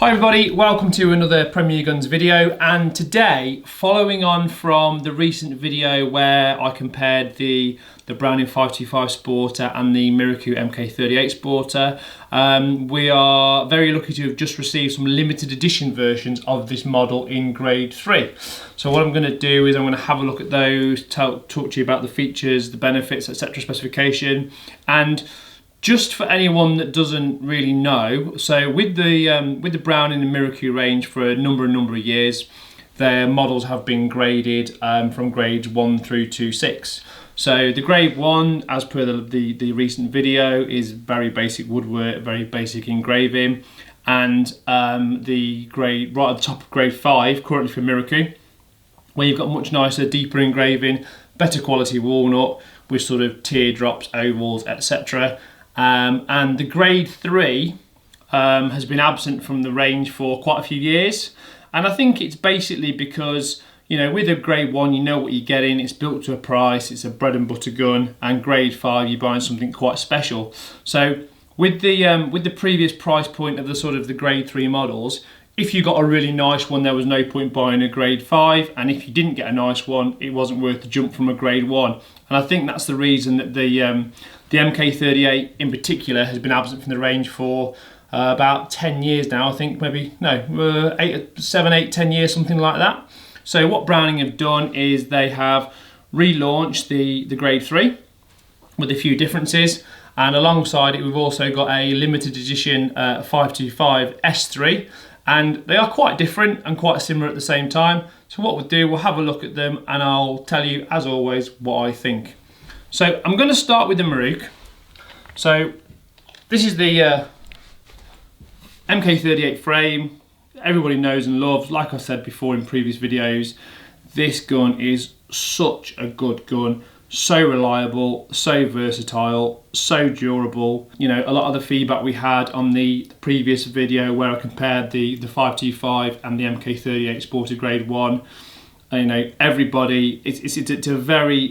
Hi everybody, welcome to another Premier Guns video, and today, following on from the recent video where I compared the Browning B525 Sporter and the Miroku MK38 Sporter, we are very lucky to have just received some limited edition versions of this model in grade 3. So what I'm going to do is I'm going to have a look at those, talk to you about the features, the benefits, etc. specification, and just for anyone that doesn't really know, so with the Browning and Miroku range for a number of years, their models have been graded from grades 1 through to 6. So the grade 1, as per the recent video, is very basic woodwork, very basic engraving, and the grade right at the top of grade 5, currently for Miroku, where you've got much nicer, deeper engraving, better quality walnut with sort of teardrops, ovals, etc. And the grade 3 has been absent from the range for quite a few years, and I think it's basically because, you know, with a grade 1 you know what you're getting, it's built to a price, it's a bread and butter gun, and grade 5 you're buying something quite special. So with the previous price point of the grade 3 models, if you got a really nice one there was no point buying a grade 5, and if you didn't get a nice one it wasn't worth the jump from a grade 1. And I think that's the reason that the MK38 in particular has been absent from the range for about 10 years now. I think maybe, no, 7, 8, 10 years, something like that. So what Browning have done is they have relaunched the grade 3 with a few differences, and alongside it we've also got a limited edition 525 S3, and they are quite different and quite similar at the same time. So what we'll do, we'll have a look at them and I'll tell you, as always, what I think. So I'm going to start with the Miroku. So this is the MK38 frame. Everybody knows and loves. Like I said before in previous videos, this gun is such a good gun. So reliable, so versatile, so durable. You know, a lot of the feedback we had on the previous video where I compared the 525 and the MK38 Sporter Grade 1, you know, everybody, it's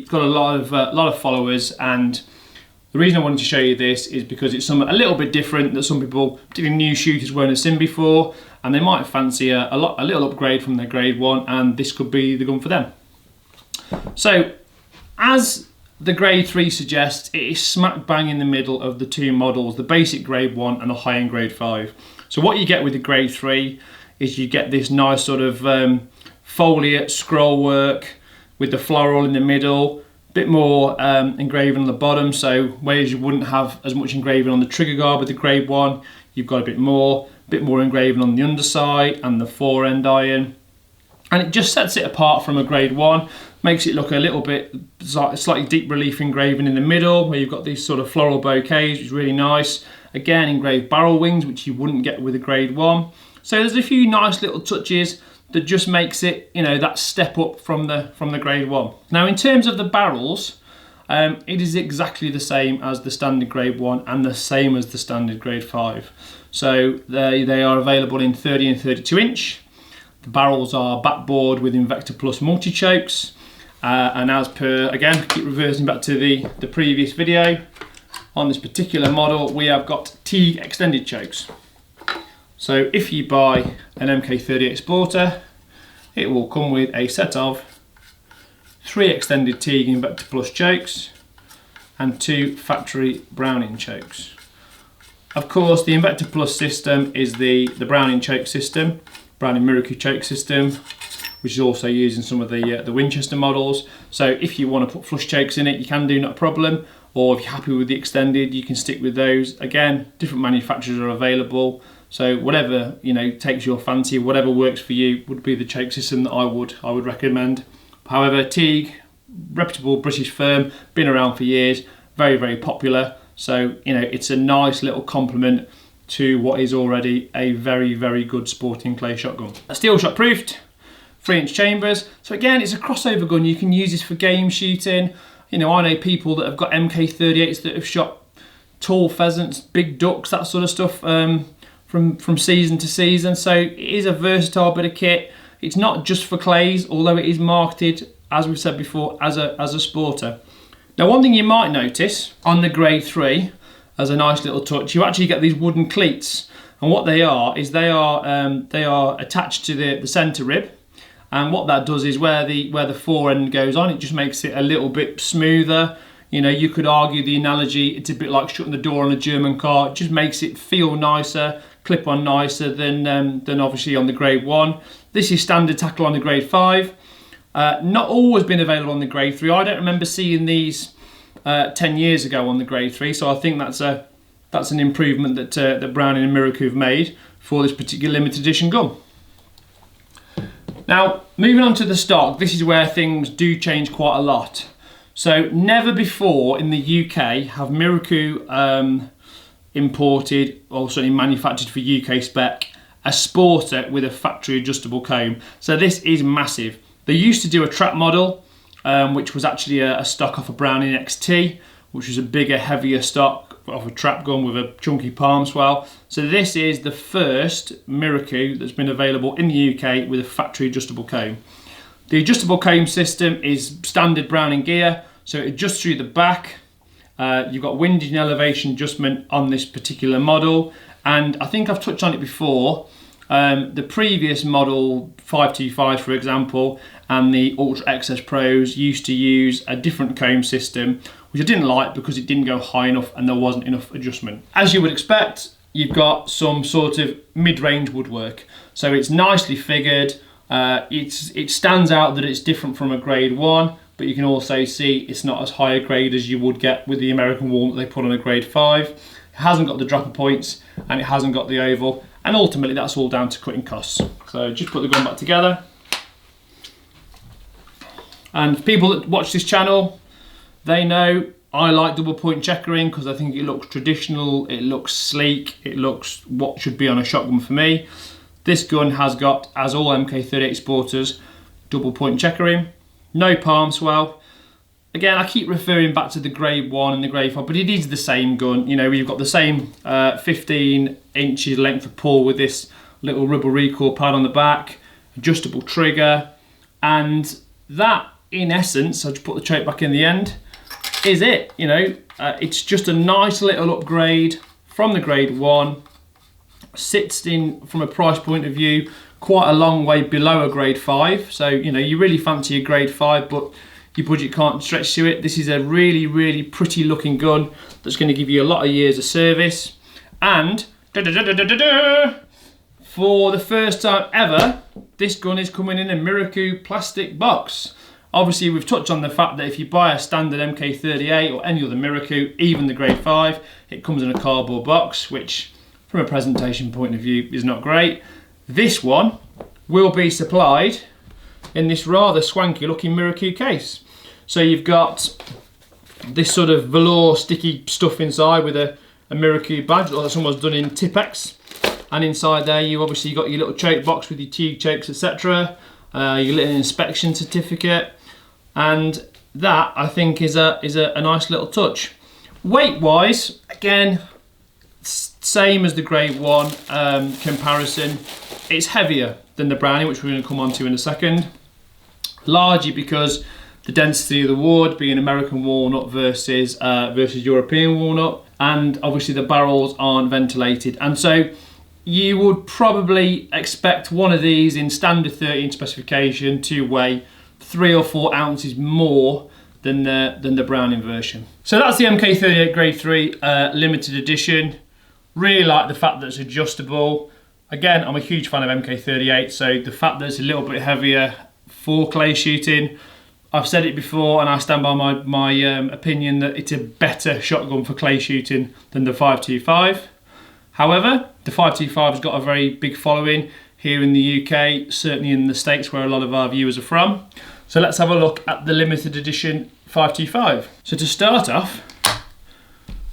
got a lot of followers, and the reason I wanted to show you this is because it's something a little bit different that some people, particularly new shooters, won't have seen before, and they might fancy a little upgrade from their grade 1, and this could be the gun for them. So, as the grade 3 suggests, it is smack bang in the middle of the two models, the basic grade 1 and the high-end grade 5. So what you get with the grade 3 is you get this nice sort of foliate scroll work with the floral in the middle, a bit more engraving on the bottom, so whereas you wouldn't have as much engraving on the trigger guard with the grade 1, you've got a bit more engraving on the underside and the fore-end iron, and it just sets it apart from a grade 1, makes it look a little bit slightly deep relief engraving in the middle where you've got these sort of floral bouquets, which is really nice. Again, engraved barrel wings, which you wouldn't get with a grade 1. So there's a few nice little touches that just makes it, you know, that step up from the grade 1. Now in terms of the barrels, it is exactly the same as the standard grade 1 and the same as the standard grade 5. So they are available in 30 and 32 inch. The barrels are backboard with Invector Plus multi-chokes, and as per, again, keep reversing back to the previous video, on this particular model we have got Teague extended chokes. So if you buy an MK38 Sporter, it will come with a set of 3 extended Teague Invector Plus chokes and 2 factory Browning chokes. Of course, the Invector Plus system is the Browning choke system, Browning Miroku choke system, which is also used in some of the Winchester models. So if you want to put flush chokes in it, you can do, not a problem. Or if you're happy with the extended, you can stick with those. Again, different manufacturers are available. So whatever, you know, takes your fancy, whatever works for you would be the choke system that I would recommend. However, Teague, reputable British firm, been around for years, very popular. So, you know, it's a nice little complement to what is already a very good sporting clay shotgun. Steel shot proofed, 3-inch chambers. So again, it's a crossover gun. You can use this for game shooting. You know, I know people that have got MK38s that have shot tall pheasants, big ducks, that sort of stuff from season to season. So it is a versatile bit of kit. It's not just for clays, although it is marketed, as we've said before, as a sporter. Now, one thing you might notice on the grade 3, as a nice little touch, you actually get these wooden cleats And what they are is they are attached to the centre rib. And what that does is where the fore end goes on, it just makes it a little bit smoother. You know, you could argue the analogy, it's a bit like shutting the door on a German car. It just makes it feel nicer, clip on nicer than obviously on the grade 1. This is standard tackle on the grade 5. Not always been available on the grade 3. I don't remember seeing these 10 years ago on the grade 3, so I think that's an improvement that Browning and Miroku have made for this particular limited edition gun. Now, moving on to the stock, this is where things do change quite a lot. So never before in the UK have Miroku imported, or certainly manufactured for UK spec, a sporter with a factory adjustable comb. So this is massive. They used to do a trap model, which was actually a stock off a Browning XT, which was a bigger, heavier stock of a trap gun with a chunky palm swell. So this is the first Miroku that's been available in the UK with a factory adjustable comb. The adjustable comb system is standard Browning gear, so it adjusts through the back. You've got windage and elevation adjustment on this particular model, and I think I've touched on it before. The previous model 525, for example, and the Ultra XS Pros used to use a different comb system, which I didn't like because it didn't go high enough and there wasn't enough adjustment. As you would expect, you've got some sort of mid-range woodwork. So it's nicely figured. It stands out that it's different from a grade 1, but you can also see it's not as high a grade as you would get with the American walnut they put on a grade 5. It hasn't got the dropper points and it hasn't got the oval, and ultimately that's all down to cutting costs. So just put the gun back together. And people that watch this channel, they know I like double point checkering because I think it looks traditional, it looks sleek, it looks what should be on a shotgun for me. This gun has got, as all MK38 sporters, double point checkering, no palm swell. Again, I keep referring back to the grade 1 and the grade 5, but it is the same gun. You know, we've got the same 15 inches length of pull with this little rubber recoil pad on the back, adjustable trigger, and that, in essence, I'll just put the choke back in the end, is it. You know, it's just a nice little upgrade from the grade 1. Sits in, from a price point of view, quite a long way below a grade 5. So, you know, you really fancy a grade 5, but your budget can't stretch to it. This is a really, really pretty looking gun that's going to give you a lot of years of service. And for the first time ever, this gun is coming in a Miroku plastic box. Obviously, we've touched on the fact that if you buy a standard MK38 or any other Miroku, even the grade 5, it comes in a cardboard box, which from a presentation point of view is not great. This one will be supplied in this rather swanky looking Miroku case. So you've got this sort of velour sticky stuff inside with a Miroku badge, like someone's done in Tipex. And inside there you obviously got your little choke box with your tube chokes, etc. Your little inspection certificate. And that, I think, is a nice little touch. Weight wise, again, same as the grade 1 comparison. It's heavier than the Browning, which we're going to come on to in a second. Largely because the density of the wood, being American walnut versus European walnut, and obviously the barrels aren't ventilated. And so you would probably expect one of these in standard 13 specification to weigh 3 or 4 ounces more than the Browning version. So that's the MK38 grade 3 limited edition. Really like the fact that it's adjustable. Again, I'm a huge fan of MK38, so the fact that it's a little bit heavier for clay shooting, I've said it before and I stand by my opinion that it's a better shotgun for clay shooting than the 525. However, the 525 has got a very big following here in the UK, certainly in the States where a lot of our viewers are from. So let's have a look at the limited edition 525. So to start off,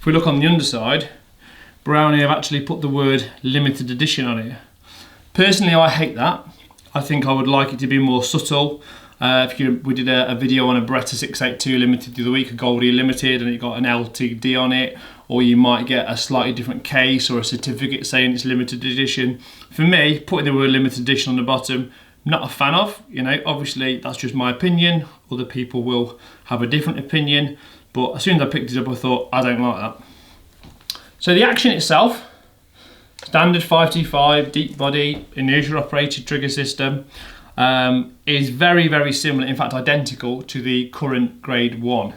if we look on the underside, Browning have actually put the word limited edition on it. Personally, I hate that. I think I would like it to be more subtle. We did a video on a Beretta 682 limited the other week, a Goldie limited, and it got an LTD on it, or you might get a slightly different case or a certificate saying it's limited edition. For me, putting the word limited edition on the bottom, not a fan of. You know, obviously that's just my opinion. Other people will have a different opinion, but as soon as I picked it up, I thought I don't like that. So the action itself, Standard 525 deep body inertia operated trigger system is very similar, in fact identical to the current grade 1.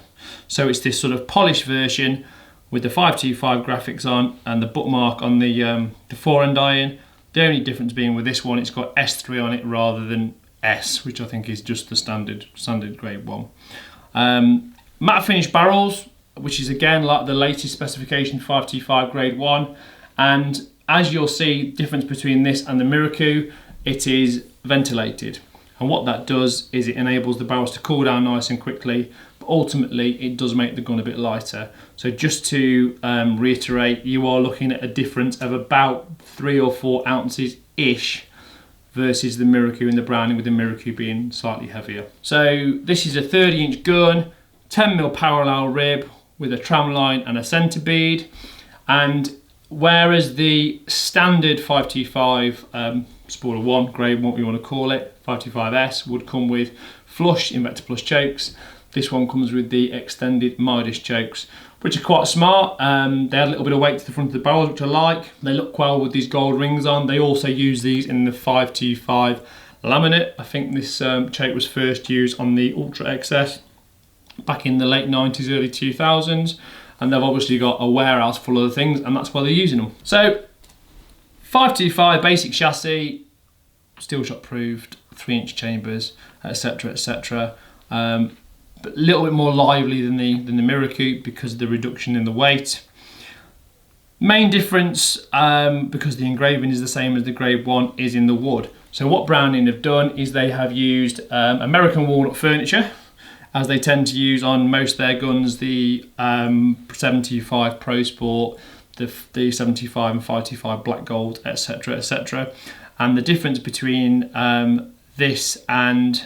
So it's this sort of polished version with the 525 graphics on and the bookmark on the fore-end iron. The only difference being with this one, it's got S3 on it rather than S, which I think is just the standard grade 1. Matte finish barrels, which is again like the latest specification 525 grade 1. And as you'll see, difference between this and the Miroku, it is ventilated. And what that does is it enables the barrels to cool down nice and quickly, but ultimately it does make the gun a bit lighter. So just to reiterate, you are looking at a difference of about 3 or 4 ounces-ish versus the Miroku and the Browning, with the Miroku being slightly heavier. So this is a 30-inch gun, 10mm parallel rib with a tram line and a centre bead. And whereas the standard 525 Spoiler 1 grade, what we want to call it, 525S, would come with flush Invector Plus chokes, this one comes with the extended Midas chokes, which are quite smart. They add a little bit of weight to the front of the barrels, which I like. They look well with these gold rings on. They also use these in the 525 laminate. I think this choke was first used on the Ultra XS back in the late 90s, early 2000s. And they've obviously got a warehouse full of the things, and that's why they're using them. So 525 basic chassis, steel shot proved, 3-inch chambers, etc, etc. But a little bit more lively than the Miroku because of the reduction in the weight. Main difference, because the engraving is the same as the grade 1, is in the wood. So what Browning have done is they have used American walnut furniture, as they tend to use on most of their guns, the 75 Pro Sport, the 75 and 525 black gold, etc, etc. And the difference between this and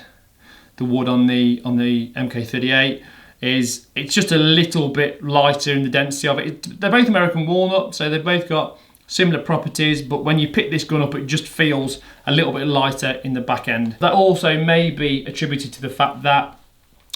the wood on the MK38 is it's just a little bit lighter in the density of it. They're both American walnut, so they've both got similar properties, but when you pick this gun up, it just feels a little bit lighter in the back end. That also may be attributed to the fact that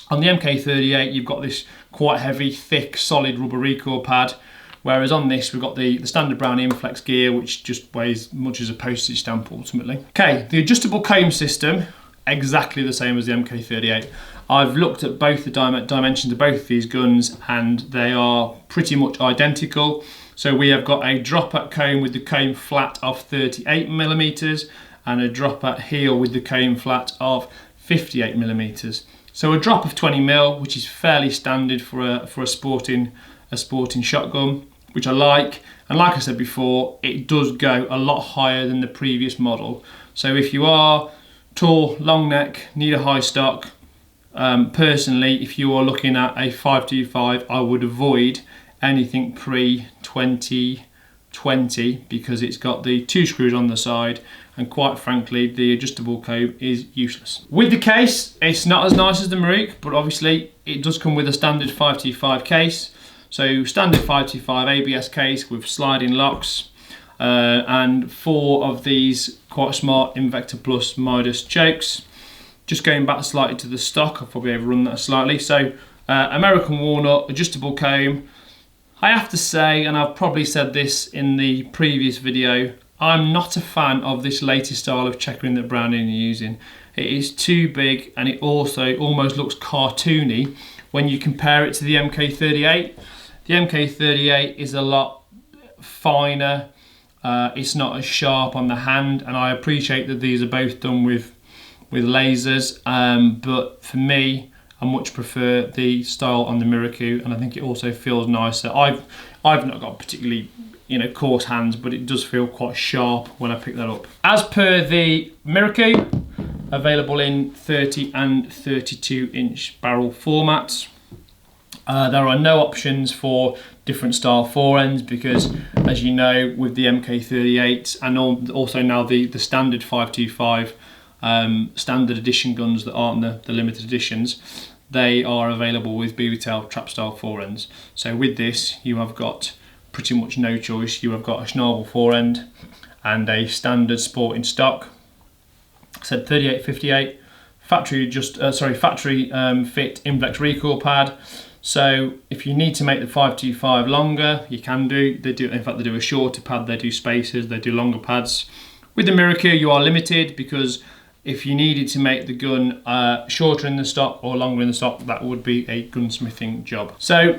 on the MK38 you've got this quite heavy, thick, solid rubber recoil pad, whereas on this we've got the standard Browning Inflex gear, which just weighs as much as a postage stamp ultimately. Okay, the adjustable comb system, exactly the same as the MK38. I've looked at both the dimensions of both of these guns and they are pretty much identical. So we have got a drop at comb with the comb flat of 38mm and a drop at heel with the comb flat of 58mm. So a drop of 20mm, which is fairly standard for a sporting shotgun, which I like. And like I said before, it does go a lot higher than the previous model. So if you are tall, long neck, need a high stock, personally, if you are looking at a 525, I would avoid anything pre-2020 because it's got the 2 screws on the side, and quite frankly the adjustable comb is useless. With the case, it's not as nice as the Miroku, but obviously it does come with a standard 525 case. So standard 525 ABS case with sliding locks, and 4 of these quite smart Invector Plus Midas chokes. Just going back slightly to the stock, I've probably overrun that slightly. So American walnut, adjustable comb. I have to say, and I've probably said this in the previous video, I'm not a fan of this latest style of checkering that Browning are using. It is too big, and it also almost looks cartoony when you compare it to the MK38. The MK38 is a lot finer, it's not as sharp on the hand, and I appreciate that these are both done with lasers, but for me, I much prefer the style on the Miroku, and I think it also feels nicer. I've not got particularly coarse hands, but it does feel quite sharp when I pick that up. As per the Miroku, available in 30 and 32-inch barrel formats. There are no options for different style foreends because, as you know, with the MK38 and also now the standard 525 standard edition guns that aren't the limited editions, they are available with BB tail trap style foreends. So with this, you have got pretty much no choice. You have got a Schnabel forend and a standard sporting stock. I said 38-58 factory fit Inflex recoil pad. So if you need to make the 525 longer, you can do. They do, in fact, they do a shorter pad, they do spacers, they do longer pads. With the Miroku, you are limited because if you needed to make the gun shorter in the stock or longer in the stock, that would be a gunsmithing job. So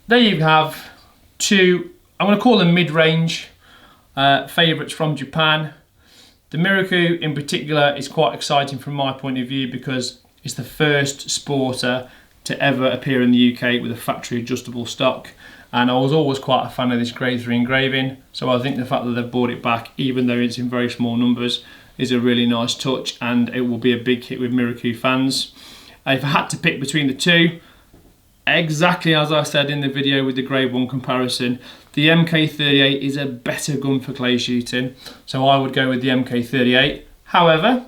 there you have two, I'm going to call them mid-range favourites from Japan. The Miroku in particular is quite exciting from my point of view because it's the first sporter to ever appear in the UK with a factory adjustable stock, and I was always quite a fan of this grade 3 engraving, so I think the fact that they've brought it back, even though it's in very small numbers, is a really nice touch, and it will be a big hit with Miroku fans. If I had to pick between the two, exactly as I said in the video with the grade 1 comparison, the MK38 is a better gun for clay shooting, so I would go with the MK38. However,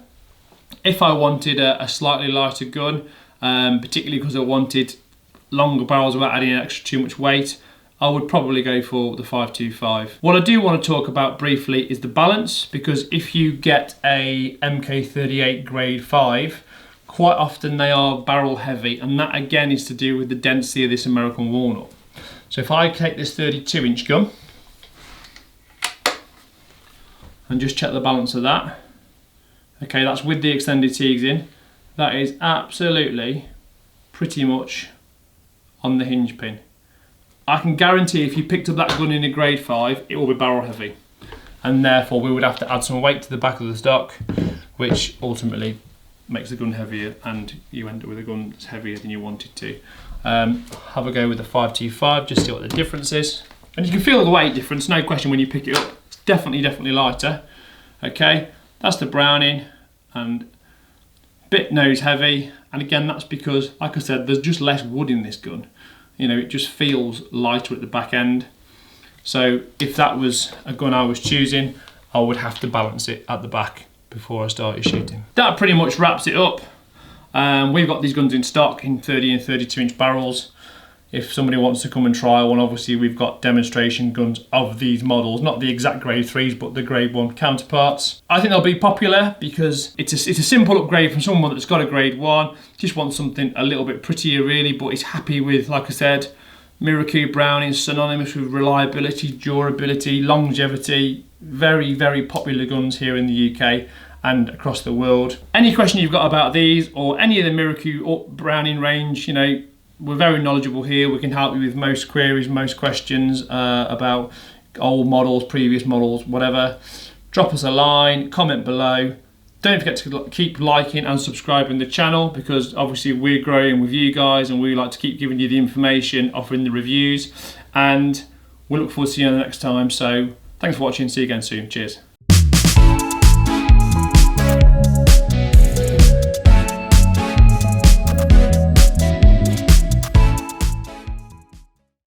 if I wanted a slightly lighter gun, particularly because I wanted longer barrels without adding extra too much weight, I would probably go for the 525. What I do want to talk about briefly is the balance, because if you get a MK38 grade 5, quite often they are barrel heavy, and that again is to do with the density of this American walnut. So if I take this 32-inch gun and just check the balance of that, okay, that's with the extended teagues in, that is absolutely pretty much on the hinge pin. I can guarantee if you picked up that gun in a grade 5, it will be barrel heavy, and therefore we would have to add some weight to the back of the stock, which ultimately makes the gun heavier, and you end up with a gun that's heavier than you wanted to. Have a go with the 525, just see what the difference is. And you can feel the weight difference, no question, when you pick it up. It's definitely lighter. Okay, that's the Browning, and bit nose heavy, and again that's because, like I said, there's just less wood in this gun. You know, it just feels lighter at the back end. So if that was a gun I was choosing, I would have to balance it at the back before I started shooting. That pretty much wraps it up. We've got these guns in stock in 30 and 32-inch barrels. If somebody wants to come and try one, obviously we've got demonstration guns of these models, not the exact grade 3s, but the grade 1 counterparts. I think they'll be popular because it's a simple upgrade from someone that's got a grade 1, just wants something a little bit prettier really, but is happy with, like I said, Miroku Browning, synonymous with reliability, durability, longevity, very popular guns here in the UK and across the world. Any question you've got about these or any of the Miroku or Browning range, you know, we're very knowledgeable here. We can help you with most queries, most questions about old models, previous models, whatever. Drop us a line, comment below. Don't forget to keep liking and subscribing the channel, because obviously we're growing with you guys and we like to keep giving you the information, offering the reviews, and we look forward to seeing you next time. So thanks for watching. See you again soon. Cheers.